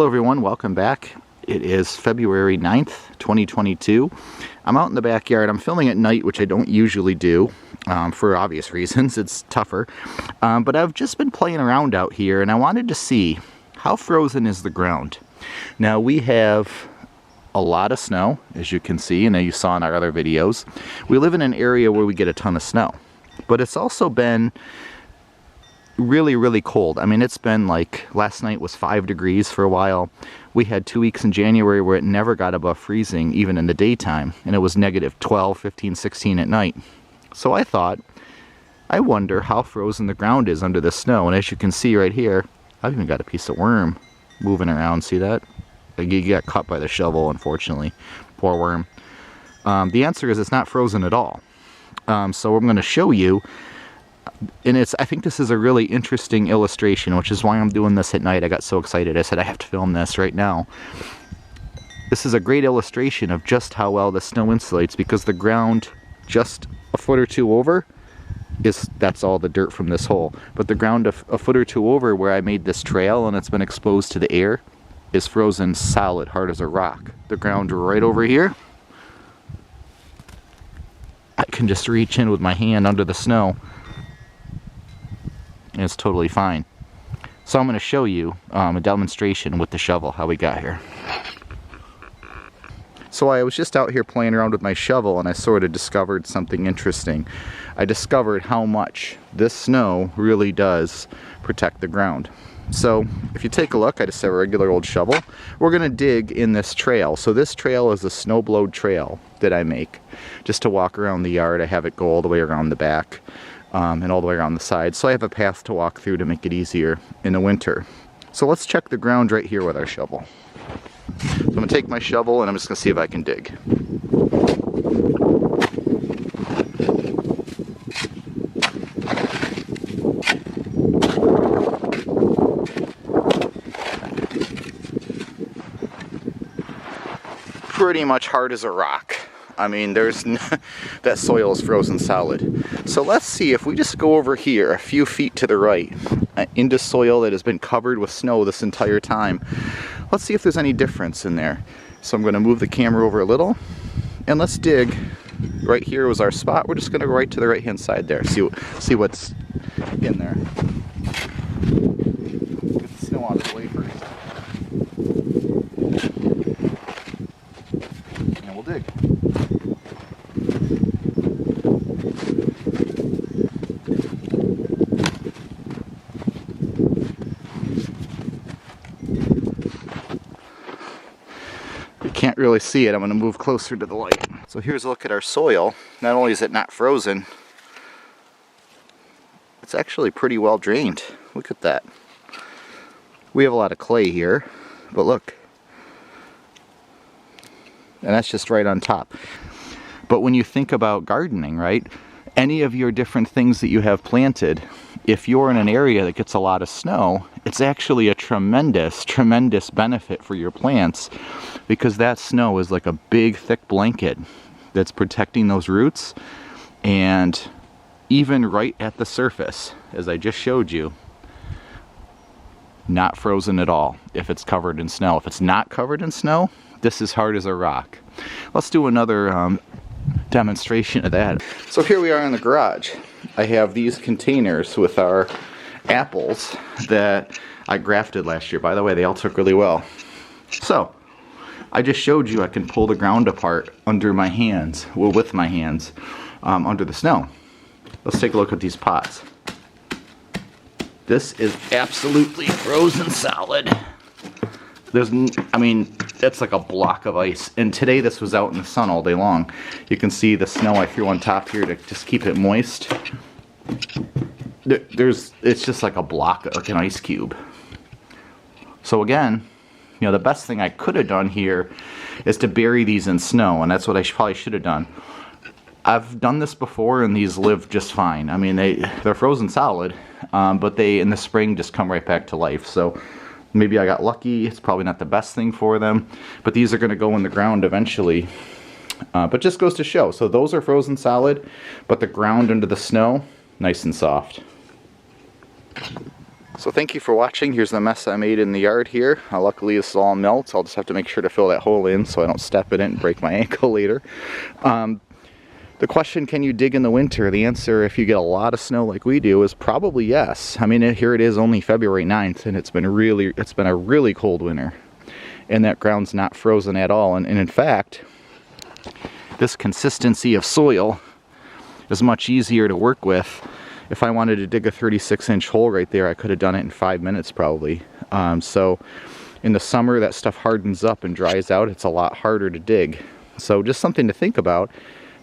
Hello everyone, welcome back. It is February 9th, 2022. I'm out in the backyard. I'm filming at night, which I don't usually do for obvious reasons. It's tougher. But I've just been playing around out here and I wanted to see how frozen is the ground. Now we have a lot of snow, as you can see, and you saw in our other videos. We live in an area where we get a ton of snow. But it's also been really cold. I mean, it's been like, last night was 5 degrees for a while. We had 2 weeks in January where it never got above freezing, even in the daytime, and it was negative 12, 15, 16 at night. So I thought, I wonder how frozen the ground is under the snow. And as you can see right here, I've even got a piece of worm moving around. See that? He got caught by the shovel, unfortunately. Poor worm. The answer is it's not frozen at all. So I'm going to show you. And I think this is a really interesting illustration, which is why I'm doing this at night. I got so excited. I said I have to film this right now. This is a great illustration of just how well the snow insulates, because the ground just a foot or two over that's all the dirt from this hole. But the ground a foot or two over where I made this trail and it's been exposed to the air is frozen solid, hard as a rock. The ground right over here, I can just reach in with my hand under the snow and it's totally fine. So I'm going to show you a demonstration with the shovel, how we got here. So I was just out here playing around with my shovel and I sort of discovered something interesting. I discovered how much this snow really does protect the ground. So if you take a look, I just have a regular old shovel. We're going to dig in this trail. So this trail is a snow-blowed trail that I make just to walk around the yard. I have it go all the way around the back. And all the way around the side, so I have a path to walk through to make it easier in the winter. So let's check the ground right here with our shovel. So I'm going to take my shovel and I'm just going to see if I can dig. Pretty much hard as a rock. I mean, that soil is frozen solid. So let's see if we just go over here a few feet to the right into soil that has been covered with snow this entire time. Let's see if there's any difference in there. So I'm going to move the camera over a little and let's dig. Right here was our spot. We're just going to go right to the right hand side there. See what's in there. Get the snow out of the way first. And we'll dig. Can't really see it. I'm going to move closer to the light. So here's a look at our soil. Not only is it not frozen, it's actually pretty well drained. Look at that. We have a lot of clay here, but look. And that's just right on top. But when you think about gardening, right? Any of your different things that you have planted, if you're in an area that gets a lot of snow, it's actually a tremendous benefit for your plants, because that snow is like a big thick blanket that's protecting those roots. And even right at the surface, as I just showed you, not frozen at all if it's covered in snow. If it's not covered in snow, this is hard as a rock. Let's do another demonstration of that. So here we are in the garage. I have these containers with our apples that I grafted last year. By the way, they all took really well. So I just showed you I can pull the ground apart under my hands, well, with my hands, under the snow. Let's take a look at these pots. This is absolutely frozen solid. I mean, that's like a block of ice. And today this was out in the sun all day long. You can see the snow I threw on top here to just keep it moist. It's just like a block, like an ice cube. So again, you know, the best thing I could have done here is to bury these in snow, and that's what I probably should have done. I've done this before and these live just fine. I mean, they're frozen solid, but they in the spring just come right back to life. So maybe I got lucky. It's probably not the best thing for them, but these are going to go in the ground eventually. But just goes to show. So those are frozen solid, but the ground under the snow, nice and soft. So thank you for watching. Here's the mess I made in the yard here. Luckily this all melts. I'll just have to make sure to fill that hole in so I don't step in it and break my ankle later. The question, can you dig in the winter? The answer, if you get a lot of snow like we do, is probably yes. I mean, here it is only February 9th, and it's been a really cold winter. And that ground's not frozen at all. And in fact, this consistency of soil is much easier to work with. If I wanted to dig a 36-inch hole right there, I could have done it in 5 minutes probably. So in the summer, that stuff hardens up and dries out. It's a lot harder to dig. So just something to think about.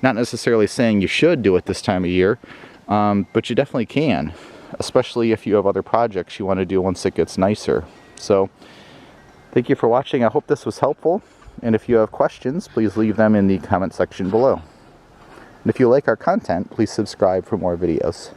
Not necessarily saying you should do it this time of year, but you definitely can, especially if you have other projects you want to do once it gets nicer. So thank you for watching. I hope this was helpful. And if you have questions, please leave them in the comment section below. And if you like our content, please subscribe for more videos.